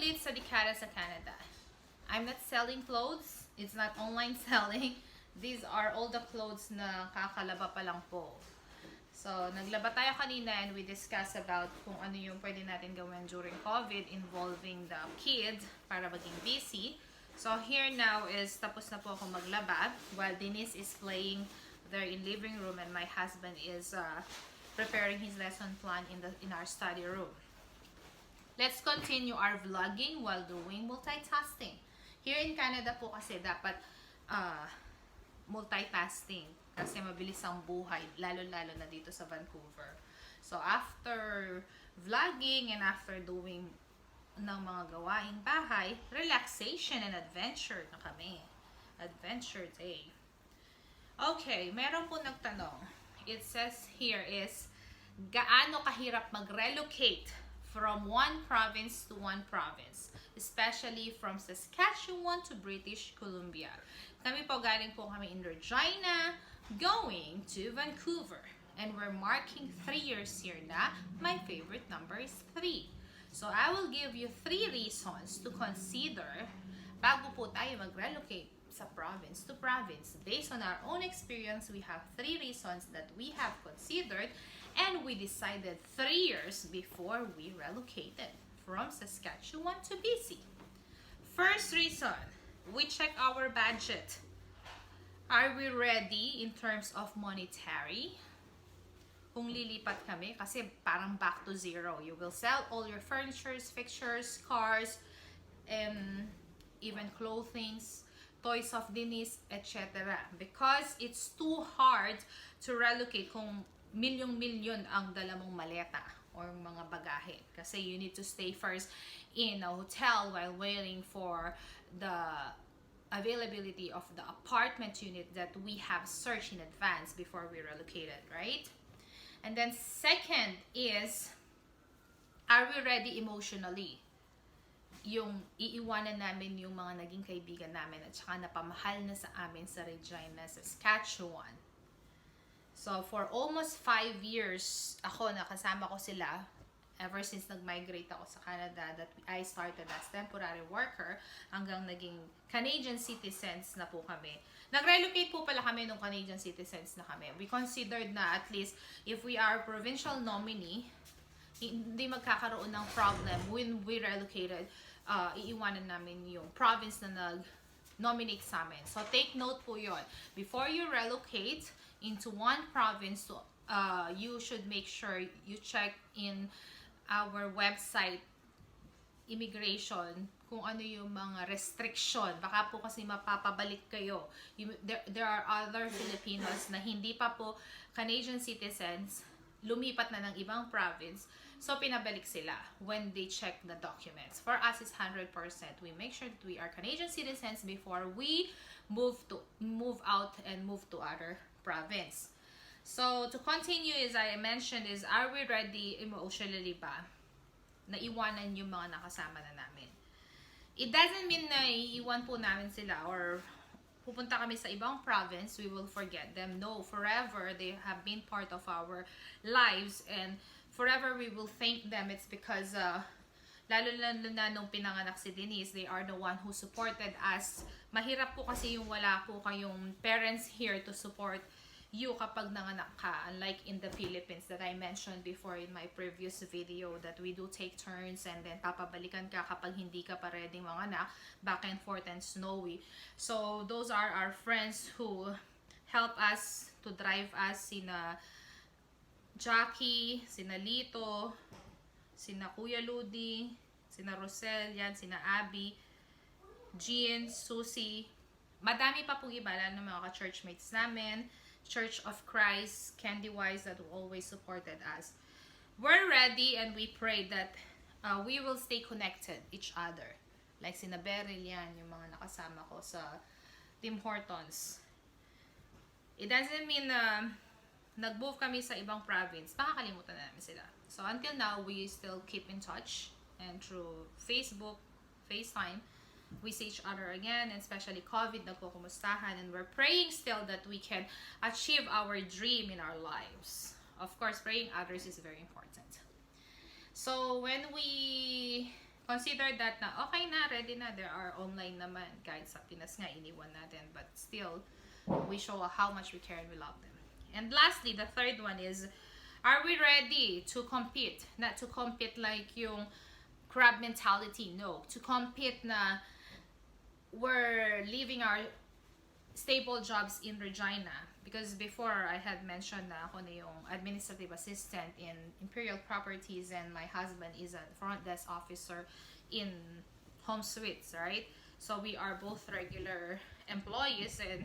ulit sa dekada sa Canada. I'm not selling clothes. It's not online selling. These are all the clothes na kakalaba pa lang po. So, naglaba tayo kanina and we discussed about kung ano yung pwede natin gawin during COVID involving the kids para maging busy. So, here now is tapos na po ako maglaba while Denise is playing there in living room and my husband is preparing his lesson plan in our study room. Let's continue our vlogging while doing multitasking. Here in Canada po kasi dapat multitasking kasi mabilis ang buhay, lalo-lalo na dito sa Vancouver. So, after vlogging and after doing ng mga gawaing bahay, relaxation and adventure na kami. Adventure day. Okay, meron po nagtanong. It says here is, gaano kahirap mag-relocate from one province to one province, especially from Saskatchewan to British Columbia. Kami po galing po kami in Regina, going to Vancouver. And we're marking 3 years here na. My favorite number is 3. So I will give you 3 reasons to consider bago po tayo mag-relocate sa province to province. Based on our own experience, we have 3 reasons that we have considered and we decided 3 years before we relocated from Saskatchewan to BC. First reason, we check our budget. Are we ready in terms of monetary? Kung lilipat kami, kasi parang back to zero. You will sell all your furnitures, fixtures, cars, and even clothings, toys of Denise, etc. Because it's too hard to relocate kung milyong-milyon ang dala mong maleta or mga bagahe. Kasi you need to stay first in a hotel while waiting for the availability of the apartment unit that we have searched in advance before we relocated, right? And then second is, are we ready emotionally? Yung iiwanan namin yung mga naging kaibigan namin at saka napamahal na sa amin sa Regina, Saskatchewan. So, for almost 5 years, ako, nakasama ko sila ever since nag-migrate ako sa Canada that I started as temporary worker hanggang naging Canadian citizens na po kami. Nag-relocate po pala kami nung Canadian citizens na kami. We considered na at least if we are provincial nominee, hindi magkakaroon ng problem when we relocated, iiwanan namin yung province na nag-nominate sa amin. So, take note po yon. Before you relocate into one province, you should make sure you check in our website, immigration, kung ano yung mga restriction. Baka po kasi mapapabalik kayo. There are other Filipinos na hindi pa po Canadian citizens, lumipat na ng ibang province, so pinabalik sila when they check the documents. For us, it's 100%. We make sure that we are Canadian citizens before we move out and move to other province. So, to continue, as I mentioned, is are we ready emotionally ba na iwanan yung mga nakasama na namin? It doesn't mean na iiwan po namin sila or pupunta kami sa ibang province, we will forget them. No, forever they have been part of our lives and forever we will thank them. It's because lalo na nung pinanganak si Denise, they are the one who supported us. Mahirap po kasi yung wala po kayong parents here to support you kapag nanganak ka, unlike in the Philippines that I mentioned before in my previous video that we do take turns and then papabalikan ka kapag hindi ka pa ready manganak, back and forth and snowy. So those are our friends who help us to drive us, sina Jackie, sina Lito, sina Kuya Ludi, sina Rosel, yan, sina Abby, Jean, Susie, madami pa pong iba, lalo ng mga ka-churchmates namin, Church of Christ, Candy Wise that always supported us. We're ready and we pray that we will stay connected each other. Like sina Beryl yan, yung mga nakasama ko sa Tim Hortons. It doesn't mean na nag-move kami sa ibang province, makakalimutan na namin sila. So until now, we still keep in touch and through Facebook, FaceTime, we see each other again, and especially COVID, nagkukumustahan, and we're praying still that we can achieve our dream in our lives. Of course, praying others is very important. So when we consider that na okay na, ready na, there are online naman. Kahit sa Pinas nga, iniwan natin. But still, we show how much we care and we love them. And lastly, the third one is, are we ready to compete? Not to compete like yung crab mentality, no. To compete na we're leaving our stable jobs in Regina. Because before, I had mentioned na ako na yung administrative assistant in Imperial Properties and my husband is a front desk officer in Home Suites, right? So we are both regular employees, and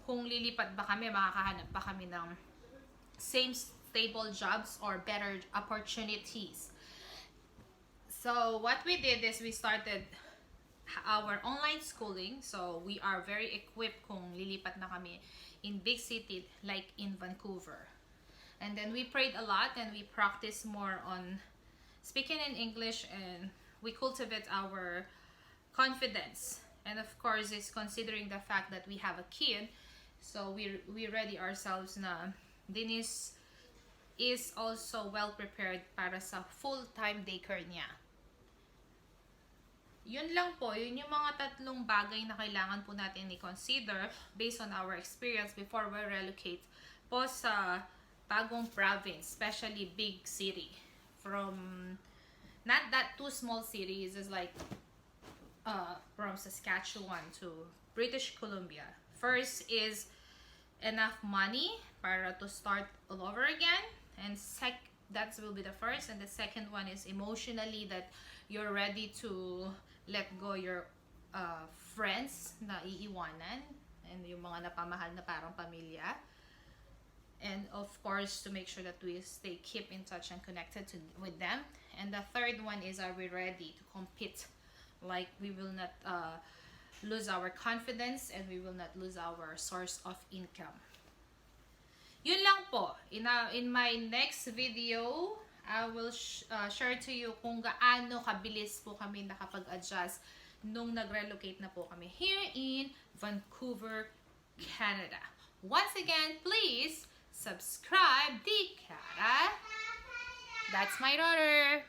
kung lilipat ba kami, makakahanap pa kami ng same stable jobs or better opportunities. So what we did is we started our online schooling. So we are very equipped kung lilipat na kami in big city like in Vancouver. And then we prayed a lot and we practiced more on speaking in English, and we cultivate our confidence. And of course, it's considering the fact that we have a kid. So we ready ourselves na Denise is also well prepared para sa full-time daycare niya. Yun lang po, yun yung mga tatlong bagay na kailangan po natin i-consider based on our experience before we relocate po sa bagong province, especially big city. From, not that too small cities, is like from Saskatchewan to British Columbia. First is enough money para to start all over again, and that will be the first. And the second one is emotionally that you're ready to let go your friends na iiwanan and yung mga napamahal na parang pamilya, and of course to make sure that we keep in touch and connected with them. And the third one is, are we ready to compete, like we will not lose our confidence and we will not lose our source of income. Yun lang po. In my next video, I will share to you kung gaano kabilis po kami nakapag-adjust nung nag-relocate na po kami here in Vancouver, Canada. Once again, please subscribe, Di Cara. That's my daughter.